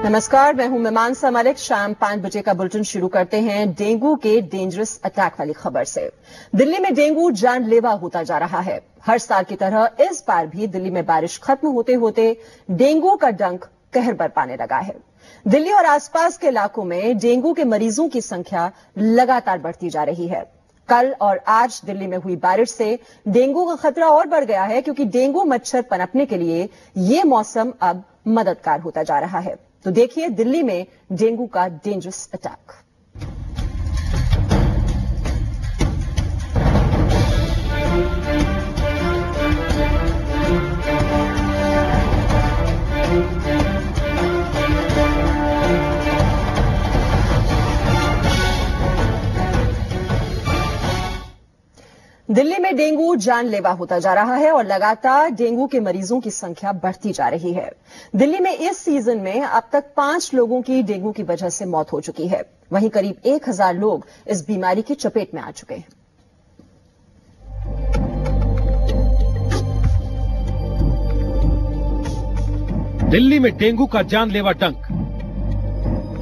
नमस्कार, मैं हूं मीमांसा मलिक। शाम 5 बजे का बुलेटिन शुरू करते हैं डेंगू के डेंजरस अटैक वाली खबर से। दिल्ली में डेंगू जानलेवा होता जा रहा है। हर साल की तरह इस बार भी दिल्ली में बारिश खत्म होते होते डेंगू का डंक कहर बरपाने लगा है। दिल्ली और आसपास के इलाकों में डेंगू के मरीजों की संख्या लगातार बढ़ती जा रही है। कल और आज दिल्ली में हुई बारिश से डेंगू का खतरा और बढ़ गया है, क्योंकि डेंगू मच्छर पनपने के लिए ये मौसम अब मददगार होता जा रहा है। तो देखिए दिल्ली में डेंगू का डेंजरस अटैक। दिल्ली में डेंगू जानलेवा होता जा रहा है और लगातार डेंगू के मरीजों की संख्या बढ़ती जा रही है। दिल्ली में इस सीजन में अब तक 5 लोगों की डेंगू की वजह से मौत हो चुकी है। वहीं करीब 1000 लोग इस बीमारी की चपेट में आ चुके हैं। दिल्ली में डेंगू का जानलेवा डंक।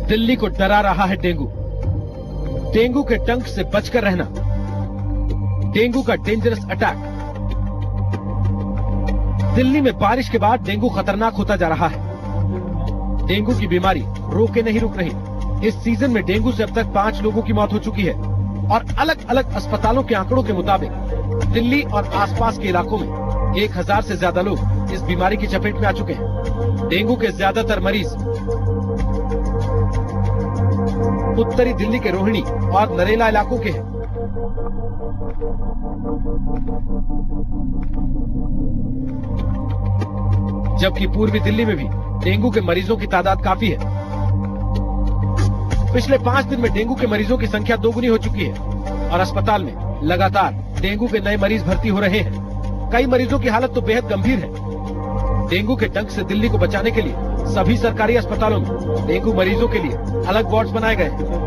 दिल्ली को डरा रहा है डेंगू। डेंगू के डंक से बचकर रहना। डेंगू का डेंजरस अटैक। दिल्ली में बारिश के बाद डेंगू खतरनाक होता जा रहा है। डेंगू की बीमारी रोके नहीं रुक रही। इस सीजन में डेंगू से अब तक 5 लोगों की मौत हो चुकी है और अलग अलग अस्पतालों के आंकड़ों के मुताबिक दिल्ली और आसपास के इलाकों में 1000 से ज्यादा लोग इस बीमारी की चपेट में आ चुके हैं। डेंगू के ज्यादातर मरीज उत्तरी दिल्ली के रोहिणी और नरेला इलाकों के हैं। जबकि पूर्वी दिल्ली में भी डेंगू के मरीजों की तादाद काफी है। पिछले 5 दिन में डेंगू के मरीजों की संख्या दोगुनी हो चुकी है और अस्पताल में लगातार डेंगू के नए मरीज भर्ती हो रहे हैं। कई मरीजों की हालत तो बेहद गंभीर है। डेंगू के डंक से दिल्ली को बचाने के लिए सभी सरकारी अस्पतालों में डेंगू मरीजों के लिए अलग वार्ड्स बनाए गए हैं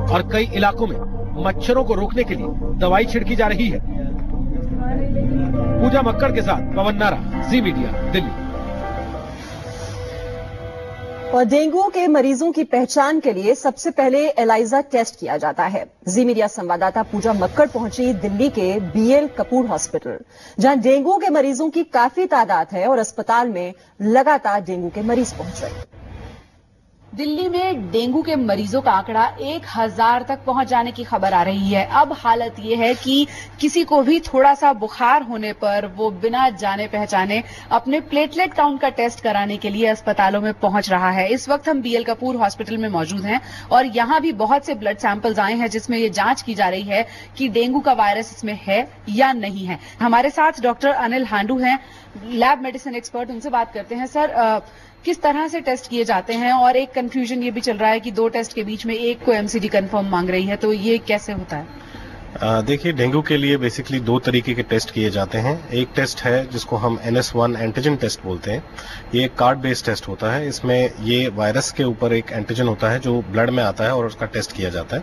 और कई इलाकों में मच्छरों को रोकने के लिए दवाई छिड़की जा रही है। पूजा मक्कड़ के साथ पवन नारा, जी मीडिया, दिल्ली। और डेंगू के मरीजों की पहचान के लिए सबसे पहले एलाइजा टेस्ट किया जाता है। जी मीडिया संवाददाता पूजा मक्कड़ पहुंची दिल्ली के बीएल कपूर हॉस्पिटल, जहां डेंगू के मरीजों की काफी तादाद है और अस्पताल में लगातार डेंगू के मरीज पहुंच रहे हैं। दिल्ली में डेंगू के मरीजों का आंकड़ा 1000 तक पहुंच जाने की खबर आ रही है। अब हालत ये है कि किसी को भी थोड़ा सा बुखार होने पर वो बिना जाने पहचाने अपने प्लेटलेट काउंट का टेस्ट कराने के लिए अस्पतालों में पहुंच रहा है। इस वक्त हम बीएल कपूर हॉस्पिटल में मौजूद हैं और यहां भी बहुत से ब्लड सैंपल्स आए हैं जिसमें ये जांच की जा रही है कि डेंगू का वायरस इसमें है या नहीं है। हमारे साथ डॉक्टर अनिल हांडू हैं, लैब मेडिसिन एक्सपर्ट, उनसे बात करते हैं। सर, किस तरह से टेस्ट किए जाते हैं? और एक कंफ्यूजन ये भी चल रहा है कि 2 टेस्ट के बीच में एक को एमसीडी कंफर्म मांग रही है, तो ये कैसे होता है? देखिए, डेंगू के लिए बेसिकली 2 तरीके के टेस्ट किए जाते हैं। एक टेस्ट है जिसको हम NS1 एंटीजन टेस्ट बोलते हैं। ये एक कार्ड बेस्ड टेस्ट होता है। इसमें ये वायरस के ऊपर एक एंटीजन होता है जो ब्लड में आता है और उसका टेस्ट किया जाता है।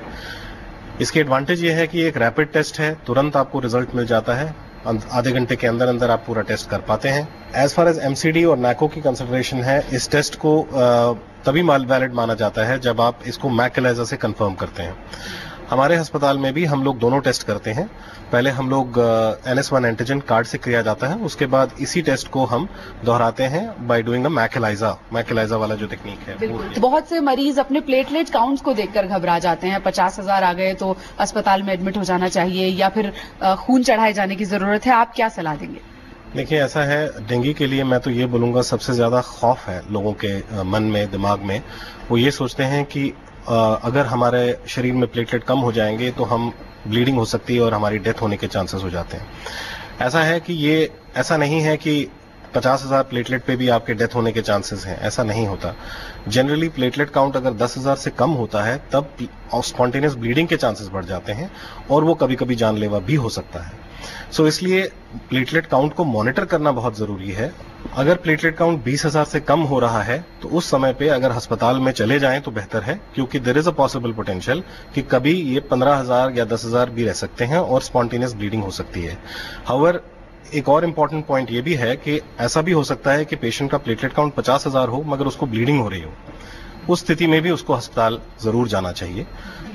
इसकी एडवांटेज ये है कि एक रैपिड टेस्ट है, तुरंत आपको रिजल्ट मिल जाता है। आधे घंटे के अंदर अंदर आप पूरा टेस्ट कर पाते हैं। एज फार एज एमसीडी और नैको की कंसिडरेशन है, इस टेस्ट को तभी वैलिड माना जाता है जब आप इसको मैक एलाइजा से कंफर्म करते हैं। हमारे अस्पताल में भी हम लोग दोनों टेस्ट करते हैं। पहले हम लोग NS1 एंटीजन कार्ड से किया जाता है, उसके बाद इसी टेस्ट को हम दोहराते हैं by doing a mock ELISA वाला जो टेक्निक है। बिल्कुल। बहुत से मरीज अपने प्लेटलेट काउंट्स को देखकर घबरा जाते हैं। 50,000 आ गए तो अस्पताल में एडमिट हो जाना चाहिए या फिर खून चढ़ाए जाने की जरूरत है। आप क्या सलाह देंगे? देखिए, ऐसा है, डेंगू के लिए मैं तो ये बोलूंगा सबसे ज्यादा खौफ है लोगों के मन में, दिमाग में। वो ये सोचते हैं कि अगर हमारे शरीर में प्लेटलेट कम हो जाएंगे तो हम ब्लीडिंग हो सकती है और हमारी डेथ होने के चांसेस हो जाते हैं। ऐसा है कि ये ऐसा नहीं है कि 50,000 प्लेटलेट पे भी आपके डेथ होने के चांसेस हैं, ऐसा नहीं होता। जनरली प्लेटलेट काउंट अगर 10,000 से कम होता है तब स्पॉन्टेनियस ब्लीडिंग के चांसेस बढ़ जाते हैं और वो कभी कभी जानलेवा भी हो सकता है। सो इसलिए प्लेटलेट काउंट को मॉनिटर करना बहुत जरूरी है। अगर प्लेटलेट काउंट 20,000 से कम हो रहा है तो उस समय पे अगर अस्पताल में चले जाएं तो बेहतर है, क्योंकि there is a possible potential कि कभी ये 15,000 या 10,000 भी रह सकते हैं और स्पॉन्टेनियस ब्लीडिंग हो सकती है। हाउएवर एक और इम्पोर्टेंट पॉइंट ये भी है कि ऐसा भी हो सकता है कि पेशेंट का प्लेटलेट काउंट 50,000 हो मगर उसको ब्लीडिंग हो रही हो, उस स्थिति में भी उसको अस्पताल जरूर जाना चाहिए।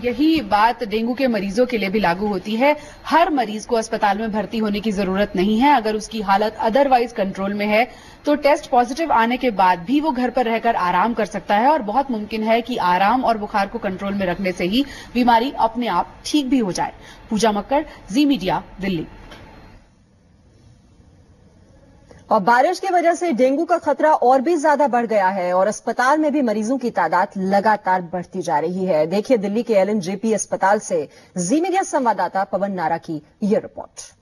यही बात डेंगू के मरीजों के लिए भी लागू होती है। हर मरीज को अस्पताल में भर्ती होने की जरूरत नहीं है। अगर उसकी हालत अदरवाइज कंट्रोल में है तो टेस्ट पॉजिटिव आने के बाद भी वो घर पर रहकर आराम कर सकता है और बहुत मुमकिन है कि आराम और बुखार को कंट्रोल में रखने से ही बीमारी अपने आप ठीक भी हो जाए। पूजा मक्कड़, जी मीडिया, दिल्ली। और बारिश की वजह से डेंगू का खतरा और भी ज्यादा बढ़ गया है और अस्पताल में भी मरीजों की तादाद लगातार बढ़ती जा रही है। देखिए दिल्ली के LNJP अस्पताल से जी मीडिया संवाददाता पवन नारा की यह रिपोर्ट।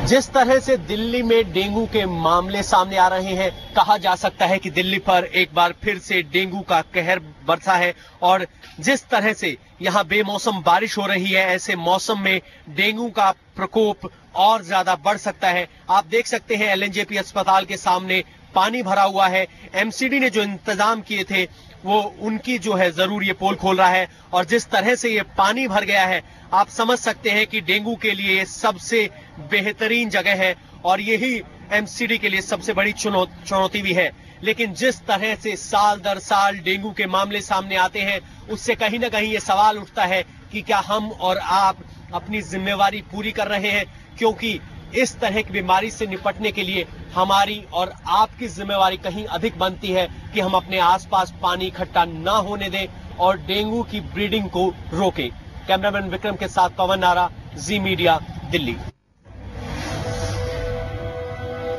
जिस तरह से दिल्ली में डेंगू के मामले सामने आ रहे हैं, कहा जा सकता है कि दिल्ली पर एक बार फिर से डेंगू का कहर बरसा है और जिस तरह से यहां बेमौसम बारिश हो रही है, ऐसे मौसम में डेंगू का प्रकोप और ज्यादा बढ़ सकता है। आप देख सकते हैं LNJP अस्पताल के सामने पानी भरा हुआ है। MCD ने जो इंतजाम किए थे वो उनकी जो है जरूर ये पोल खोल रहा है और जिस तरह से ये पानी भर गया है आप समझ सकते हैं कि डेंगू के लिए सबसे बेहतरीन जगह है और यही MCD के लिए सबसे बड़ी चुनौती भी है। लेकिन जिस तरह से साल दर साल डेंगू के मामले सामने आते हैं उससे कहीं ना कहीं ये सवाल उठता है कि क्या हम और आप अपनी जिम्मेवारी पूरी कर रहे हैं, क्योंकि इस तरह की बीमारी से निपटने के लिए हमारी और आपकी जिम्मेवारी कहीं अधिक बनती है कि हम अपने आसपास पानी इकट्ठा ना होने दें और डेंगू की ब्रीडिंग को रोकें। कैमरामैन विक्रम के साथ पवन नारा, जी मीडिया, दिल्ली।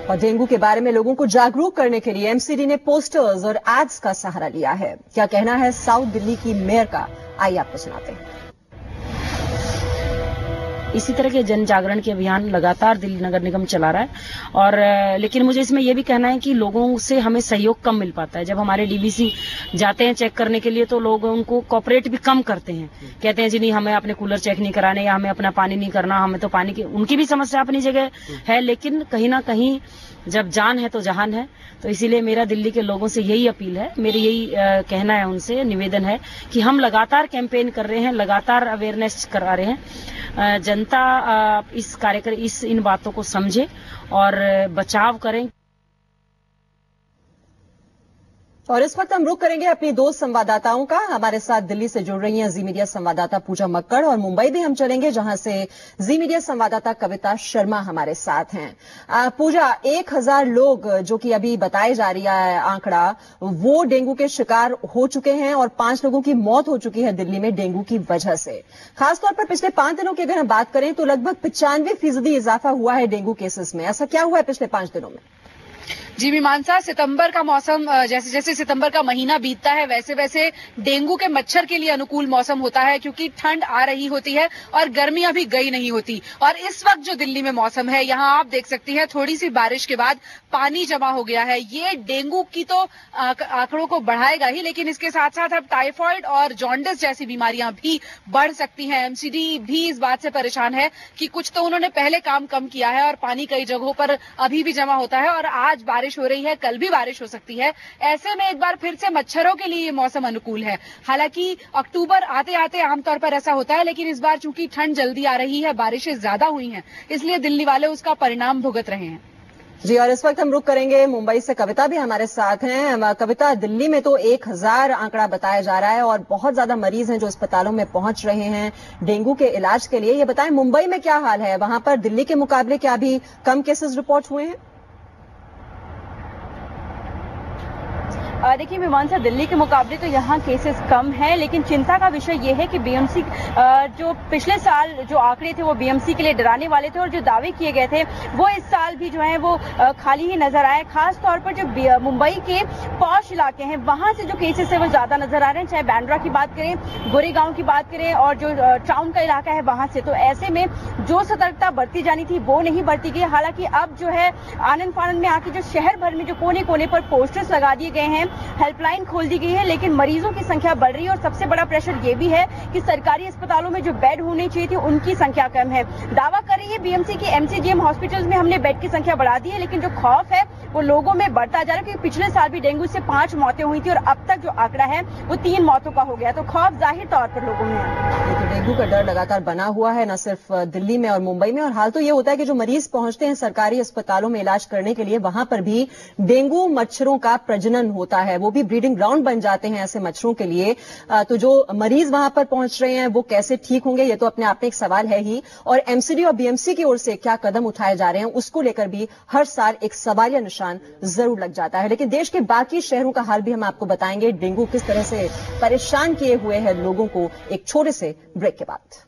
और डेंगू के बारे में लोगों को जागरूक करने के लिए MCD ने पोस्टर्स और एड्स का सहारा लिया है। क्या कहना है साउथ दिल्ली की मेयर का, आइए आपको सुनाते हैं। इसी तरह के जन जागरण के अभियान लगातार दिल्ली नगर निगम चला रहा है और लेकिन मुझे इसमें यह भी कहना है कि लोगों से हमें सहयोग कम मिल पाता है। जब हमारे DVC जाते हैं चेक करने के लिए तो लोग उनको कॉपरेट भी कम करते हैं, कहते हैं जी नहीं हमें अपने कूलर चेक नहीं कराने या हमें अपना पानी नहीं करना, हमें तो पानी की, उनकी भी समस्या अपनी जगह है लेकिन कहीं ना कहीं जब जान है तो जहान है। तो इसीलिए मेरा दिल्ली के लोगों से यही अपील है, मेरी यही कहना है, उनसे निवेदन है कि हम लगातार कैंपेन कर रहे हैं, लगातार अवेयरनेस करा रहे हैं। जनता इस इन बातों को समझे और बचाव करें। और इस वक्त हम रुख करेंगे अपनी दो संवाददाताओं का। हमारे साथ दिल्ली से जुड़ रही हैं जी मीडिया संवाददाता पूजा मक्कड़ और मुंबई भी हम चलेंगे जहां से जी मीडिया संवाददाता कविता शर्मा हमारे साथ हैं। पूजा, 1000 लोग जो कि अभी बताए जा रही है आंकड़ा, वो डेंगू के शिकार हो चुके हैं और 5 लोगों की मौत हो चुकी है दिल्ली में डेंगू की वजह से। खासतौर पर पिछले 5 दिनों की अगर हम बात करें तो लगभग 95% इजाफा हुआ है डेंगू केसेस में। ऐसा क्या हुआ है पिछले 5 दिनों में? जी मीमांसा, सितंबर का मौसम जैसे जैसे सितंबर का महीना बीतता है वैसे वैसे डेंगू के मच्छर के लिए अनुकूल मौसम होता है, क्योंकि ठंड आ रही होती है और गर्मी अभी गई नहीं होती। और इस वक्त जो दिल्ली में मौसम है, यहाँ आप देख सकती हैं थोड़ी सी बारिश के बाद पानी जमा हो गया है। ये डेंगू की तो आंकड़ों को बढ़ाएगा ही, लेकिन इसके साथ साथ अब टाइफॉइड और जॉन्डिस जैसी बीमारियां भी बढ़ सकती हैं। MCD भी इस बात से परेशान है कि कुछ तो उन्होंने पहले काम कम किया है और पानी कई जगहों पर अभी भी जमा होता है और आज बारिश हो रही है, कल भी बारिश हो सकती है। ऐसे में एक बार फिर से मच्छरों के लिए ये मौसम अनुकूल है। हालांकि अक्टूबर आते आते आमतौर पर ऐसा होता है, लेकिन इस बार चूंकि ठंड जल्दी आ रही है, बारिशें ज्यादा हुई हैं, इसलिए दिल्ली वाले उसका परिणाम भुगत रहे हैं। जी, और इस वक्त हम रुक करेंगे मुंबई से। कविता भी हमारे साथ हैं। कविता, दिल्ली में तो 1000 आंकड़ा बताया जा रहा है और बहुत ज्यादा मरीज हैं जो अस्पतालों में पहुंच रहे हैं डेंगू के इलाज के लिए। ये बताएं मुंबई में क्या हाल है? वहां पर दिल्ली के मुकाबले क्या अभी कम केसेस रिपोर्ट हुए हैं? देखिए मीमांसा, दिल्ली के मुकाबले तो यहाँ केसेस कम है, लेकिन चिंता का विषय ये है कि BMC जो पिछले साल जो आंकड़े थे वो BMC के लिए डराने वाले थे और जो दावे किए गए थे वो इस साल भी जो है वो खाली ही नजर आए। खास तौर पर जो मुंबई के पॉश इलाके हैं वहां से जो केसेस है वो ज्यादा नजर आ रहे हैं, चाहे बांद्रा की बात करें, गोरेगांव की बात करें और जो टाउन का इलाका है वहां से। तो ऐसे में जो सतर्कता बरती जानी थी वो नहीं बरती गई। हालांकि अब जो है आनंद फानंद में आके जो शहर भर में जो कोने कोने पर पोस्टर्स लगा दिए गए हैं हेल्पलाइन खोल दी गई है, लेकिन मरीजों की संख्या बढ़ रही है और सबसे बड़ा प्रेशर ये भी है कि सरकारी अस्पतालों में जो बेड होने चाहिए थी उनकी संख्या कम है। दावा कर रही है बीएमसी की एमसीजीएम हॉस्पिटल्स में हमने बेड की संख्या बढ़ा दी है, लेकिन जो खौफ है वो लोगों में बढ़ता जा रहा है, क्योंकि पिछले साल भी डेंगू से 5 मौतें हुई थी और अब तक जो आंकड़ा है वो 3 मौतों का हो गया। तो खौफ जाहिर तौर पर लोगों में है। तो डेंगू का डर लगातार बना हुआ है, न सिर्फ दिल्ली में और मुंबई में। और हाल तो ये होता है कि जो मरीज पहुंचते हैं सरकारी अस्पतालों में इलाज करने के लिए, वहां पर भी डेंगू मच्छरों का प्रजनन होता है, वो भी ब्रीडिंग ग्राउंड बन जाते हैं ऐसे मच्छरों के लिए। तो जो मरीज वहां पर पहुंच रहे हैं वो कैसे ठीक होंगे, ये तो अपने आप में एक सवाल है ही। और एमसीडी और बीएमसी की ओर से क्या कदम उठाए जा रहे हैं उसको लेकर भी हर साल एक सवालिया निशान जरूर लग जाता है। लेकिन देश के बाकी शहरों का हाल भी हम आपको बताएंगे, डेंगू किस तरह से परेशान किए हुए है लोगों को, एक छोटे से ब्रेक के बाद।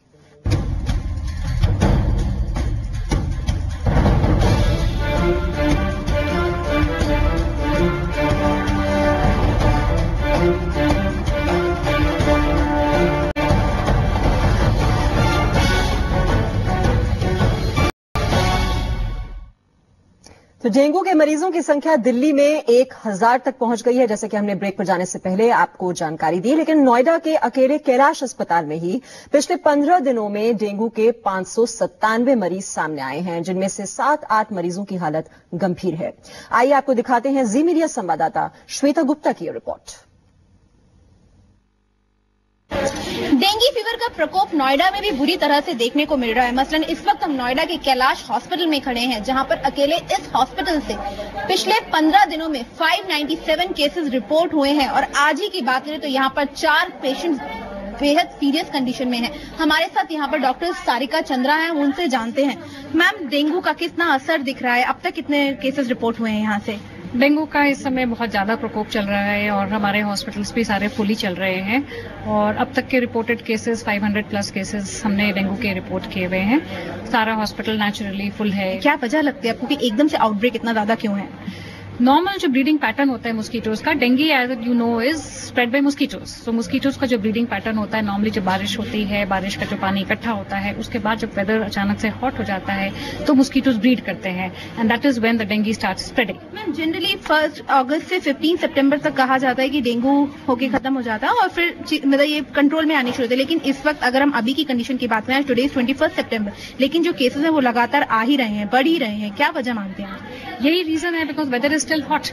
तो डेंगू के मरीजों की संख्या दिल्ली में 1000 तक पहुंच गई है, जैसे कि हमने ब्रेक पर जाने से पहले आपको जानकारी दी। लेकिन नोएडा के अकेले कैलाश अस्पताल में ही पिछले 15 दिनों में डेंगू के 597 मरीज सामने आए हैं, जिनमें से 7-8 मरीजों की हालत गंभीर है। आइए आपको दिखाते हैं जी मीडिया संवाददाता श्वेता गुप्ता की रिपोर्ट। डेंगू फीवर का प्रकोप नोएडा में भी बुरी तरह से देखने को मिल रहा है। मसलन इस वक्त हम नोएडा के कैलाश हॉस्पिटल में खड़े हैं, जहां पर अकेले इस हॉस्पिटल से पिछले 15 दिनों में 597 केसेस रिपोर्ट हुए हैं। और आज ही की बात करें तो यहां पर 4 पेशेंट्स बेहद सीरियस कंडीशन में हैं। हमारे साथ यहां पर डॉक्टर सारिका चंद्रा हैं, उनसे जानते हैं। मैम, डेंगू का कितना असर दिख रहा है? अब तक कितने केसेस रिपोर्ट हुए हैं यहाँ से? डेंगू का इस समय बहुत ज़्यादा प्रकोप चल रहा है और हमारे हॉस्पिटल्स भी सारे फुली चल रहे हैं। और अब तक के रिपोर्टेड केसेस 500 प्लस केसेस हमने डेंगू के रिपोर्ट किए हुए हैं। सारा हॉस्पिटल नेचुरली फुल है। क्या वजह लगती है आपको कि एकदम से आउटब्रेक इतना ज़्यादा क्यों है? नॉर्मल जो ब्रीडिंग पैटर्न होता है मस्कीटोज का, dengue as you know is spread by mosquitoes. तो मस्कीटोज का जो ब्रीडिंग पैटर्न होता है, नॉर्मली जब बारिश होती है, बारिश का जो पानी इकट्ठा होता है, उसके बाद जब वेदर अचानक से हॉट हो जाता है तो मस्कीटोज ब्रीड करते हैं and that is when the dengue start spreading. Ma'am, generally 1 अगस्त से 15 सितंबर तक कहा जाता है कि डेंगू होके खत्म हो जाता है और फिर मतलब ये कंट्रोल में आनी शुरू होती है। लेकिन इस वक्त अगर हम अभी की कंडीशन की बात करें, टुडे 21 सितंबर, लेकिन जो केसेस हैं वो लगातार आ ही रहे हैं, बढ़ ही रहे हैं। क्या वजह मानते हैं? यही रीजन है, because weather is still hot.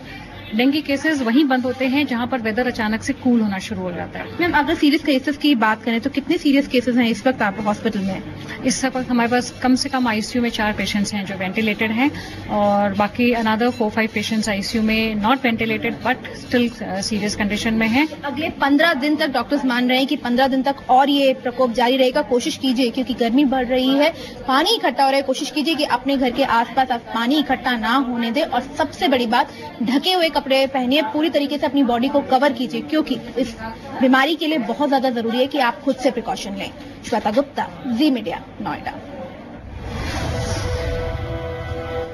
Dengue cases वहीं बंद होते हैं जहां पर वेदर अचानक से कूल होना शुरू हो जाता है। मैम, अगर सीरियस केसेस की बात करें तो कितने सीरियस केसेस हैं इस वक्त आप हॉस्पिटल में? इस वक्त हमारे पास कम से कम आईसीयू में 4 पेशेंट्स हैं जो वेंटिलेटेड हैं और बाकी अनदर 4-5 पेशेंट्स आईसीयू में not ventilated but still serious condition में हैं। अगले 15 दिन तक डॉक्टर्स मान रहे हैं कि 15 दिन तक और ये प्रकोप जारी रहेगा। कोशिश कीजिए, क्योंकि गर्मी बढ़ रही है, पानी इकट्ठा हो रहा है, कोशिश कीजिए कि अपने घर के आसपास आप पानी इकट्ठा ना होने दें। और सबसे बड़ी बात, ढके हुए कपड़े पहनिए, पूरी तरीके से अपनी बॉडी को कवर कीजिए, क्योंकि इस बीमारी के लिए बहुत ज्यादा जरूरी है कि आप खुद से प्रिकॉशन लें। श्वेता गुप्ता, जी मीडिया, नोएडा।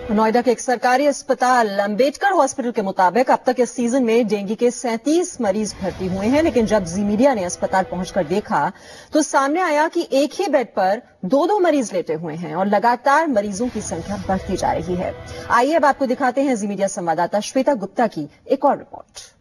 नोएडा के एक सरकारी अस्पताल अंबेडकर हॉस्पिटल के मुताबिक अब तक इस सीजन में डेंगू के 37 मरीज भर्ती हुए हैं। लेकिन जब जी मीडिया ने अस्पताल पहुंचकर देखा तो सामने आया कि एक ही बेड पर 2-2 मरीज लेटे हुए हैं और लगातार मरीजों की संख्या बढ़ती जा रही है। आइए अब आपको दिखाते हैं जी मीडिया संवाददाता श्वेता गुप्ता की एक और रिपोर्ट।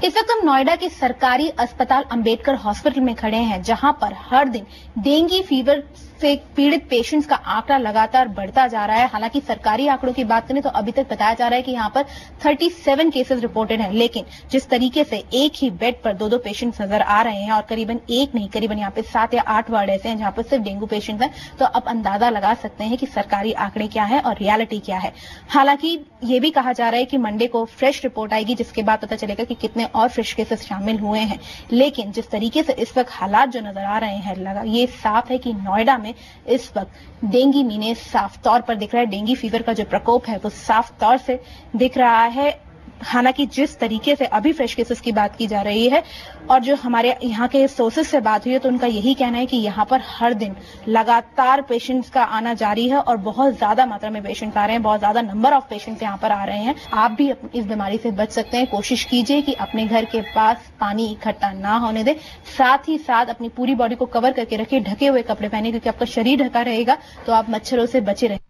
इस वक्त हम नोएडा के सरकारी अस्पताल अंबेडकर हॉस्पिटल में खड़े हैं, जहां पर हर दिन डेंगू फीवर से पीड़ित पेशेंट्स का आंकड़ा लगातार बढ़ता जा रहा है। हालांकि सरकारी आंकड़ों की बात करें तो अभी तक बताया जा रहा है कि यहां पर 37 केसेस रिपोर्टेड हैं। लेकिन जिस तरीके से एक ही बेड पर 2-2 पेशेंट्स नजर आ रहे हैं और करीबन यहाँ पे 7 या 8 वार्ड ऐसे हैं जहां पर सिर्फ डेंगू पेशेंट्स हैं, तो अब अंदाजा लगा सकते हैं कि सरकारी आंकड़े क्या है और रियलिटी क्या है। हालांकि ये भी कहा जा रहा है कि मंडे को फ्रेश रिपोर्ट आएगी, जिसके बाद पता चलेगा कि कितने और फ्रेश केसेस शामिल हुए हैं। लेकिन जिस तरीके से इस वक्त हालात जो नजर आ रहे हैं, ये साफ है कि नोएडा में इस वक्त डेंगू मीने साफ तौर पर दिख रहा है। डेंगू फीवर का जो प्रकोप है वो साफ तौर से दिख रहा है। हालांकि जिस तरीके से अभी फ्रेश केसेस की बात की जा रही है और जो हमारे यहाँ के सोर्सेज से बात हुई है, तो उनका यही कहना है कि यहाँ पर हर दिन लगातार पेशेंट्स का आना जारी है और बहुत ज्यादा मात्रा में पेशेंट्स आ रहे हैं, बहुत ज्यादा नंबर ऑफ पेशेंट्स यहाँ पर आ रहे हैं। आप भी इस बीमारी से बच सकते हैं। कोशिश कीजिए कि अपने घर के पास पानी इकट्ठा ना होने दें, साथ ही साथ अपनी पूरी बॉडी को कवर करके रखिए, ढके हुए कपड़े पहने, क्योंकि आपका शरीर ढका रहेगा तो आप मच्छरों से बचे रहेंगे।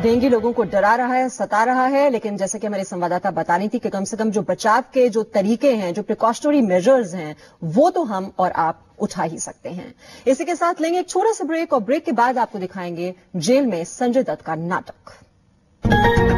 डेंगू लोगों को डरा रहा है, सता रहा है, लेकिन जैसे कि हमारे संवाददाता बता रही थी कि कम से कम जो बचाव के जो तरीके हैं, जो प्रिकॉशनरी मेजर्स हैं, वो तो हम और आप उठा ही सकते हैं। इसी के साथ लेंगे एक छोटा सा ब्रेक और ब्रेक के बाद आपको दिखाएंगे जेल में संजय दत्त का नाटक।